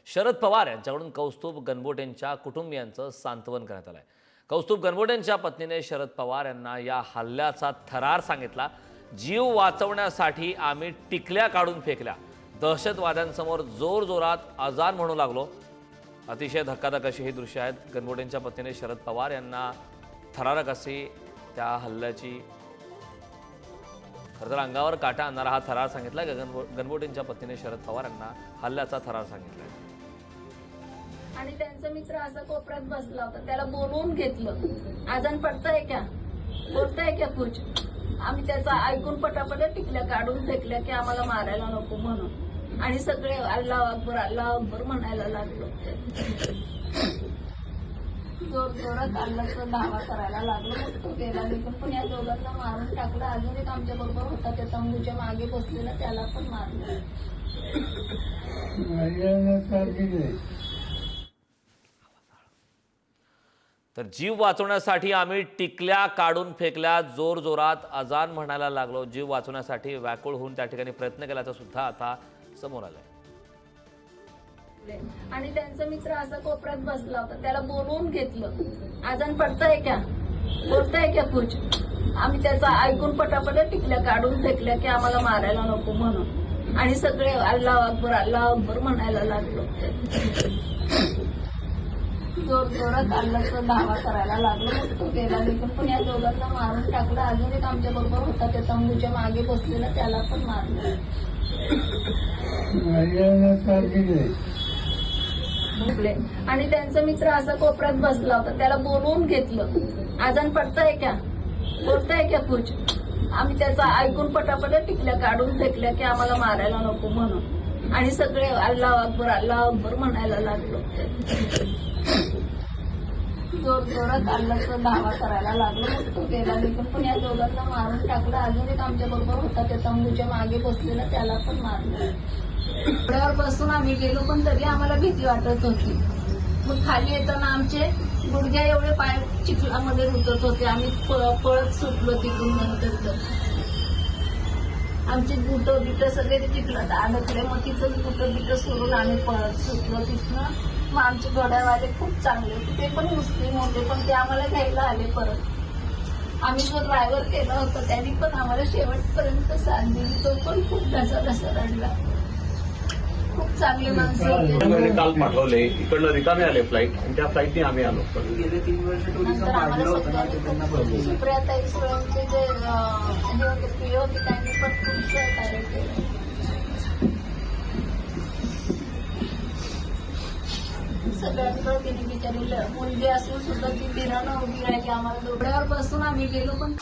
शरद पवार यांच्याकडून कौस्तुभ गणबोटेंच्या कुटुंबियांचं सांत्वन करण्यात आलंय। कौस्तुभ गणबोटेंच्या पत्नीने शरद पवार यांना या हल्ल्याचा थरार सांगितला। जीव वाचवण्यासाठी आम्ही टिकल्या काढून फेकल्या, दहशतवाद्यांसमोर जोरजोरात अजान म्हणू लागलो। अतिशय धक्कादायक अशी ही दृश्य आहेत। गणबोटेंच्या पत्नीने शरद पवार यांना थरारक अशी त्या हल्ल्याची खरं तर अंगावर काटा आणणारा हा थरार सांगितला। गणबोटेंच्या पत्नीने शरद पवार यांना हल्ल्याचा थरार सांगितला आणि त्यांचा मित्र असा कोपऱ्यात बसला होता, त्याला बोलवून घेतलं। आजान पडताय क्या, बोलताय क्या कुछ। आम्ही त्याचा ऐकून पटापट टिकल्या काढून फेकल्या की आम्हाला मारायला नको म्हणून, आणि सगळे अल्लाह अकबर म्हणायला लागलो। जोर जोरात अल्लाहचा दावा करायला लागलो। तो गेला निघून, पण या दोघांना मारून टाकलं। अजून एक आमच्या बरोबर होता, त्या तंबूच्या मागे बसलेला, त्याला पण मारलं। तर जीव वाचवण्यासाठी आम्ही टिकल्या काढून फेकल्या, जोरजोरात अजान म्हणायला लागलो। जीव वाचवण्यासाठी व्याकुळ होऊन त्या ठिकाणी प्रयत्न केल्याचं सुद्धा आता समोर आलंय। आणि त्यांचा मित्र असा कोपऱ्यात बसला होता, त्याला बोलवून घेतलं। आजान पडताय क्या, बोलताय क्या कुछ। आम्ही त्याचा ऐकून पटापट टिकल्या काढून फेकल्या की आम्हाला मारायला नको म्हणून, आणि सगळे अल्लाह अकबर म्हणायला लागलो। जोर जोरात अल्लाहचा दावा करायला लागलो। तो गेला निघून, पण या दोघांना मारून टाकलं। अजून एक आमच्या बरोबर होता, त्या तंबूच्या मागे बसलेला, त्याला पण मारलं। आणि त्यांचा मित्र असा कोपऱ्यात बसला होता, त्याला बोलवून घेतलं। आजान पडताय क्या, बोलताय क्या कुछ। आम्ही त्याचा ऐकून पटापट टिकल्या काढून फेकल्या की आम्हाला मारायला नको म्हणून, आणि सगळे अल्लाह अकबर म्हणायला लागलो। जोर जोरात अल्लाहचा दावा करायला लागलो। तो गेला निघून, पण या दोघांना मारून टाकलं। अजून एक आमच्या बरोबर होता, त्या तंबूच्या मागे बसलेला, त्याला पण मारलं। घोड्यावर बसून आम्ही गेलो, पण तरी आम्हाला भीती वाटत होती। मग खाली येताना आमचे गुडघ्या एवढे पाय चिखलामध्ये रुतत होते। आम्ही पळत सुटलो तिथून। नंतर तर आमचे बुटं बिटं सगळे चिखलात अडकले। मग तिथं बुटं बिटं सोडून आम्ही पळत सुटलो तिथनं। मग आमचे घोड्यावाले खूप चांगले होते, ते पण मुस्लिम होते, पण ते आम्हाला घ्यायला आले परत। आम्ही जो ड्रायव्हर केला होता त्यांनी पण आम्हाला शेवटपर्यंत साथ दिली। तो पण खूप ढसा रडला। खूप चांगले माणसं होते। काल पाठवले, इकडनं रिकामे आले फ्लाईट, आणि त्या फ्लाईटने आम्ही आलो। गेले 3 वर्ष नंतर आम्हाला सगळ्यांनी सुप्रियाताई सुळेंचे जे हे होते प्रिय होते, त्यांनी पण खूप सहकार्य केलं। सगळ्यांकडे तिने बिचारी मुलगी असून सुद्धा ती बिरानं उभी राहिली। आम्हाला दोघ्यावर बसून आम्ही गेलो, पण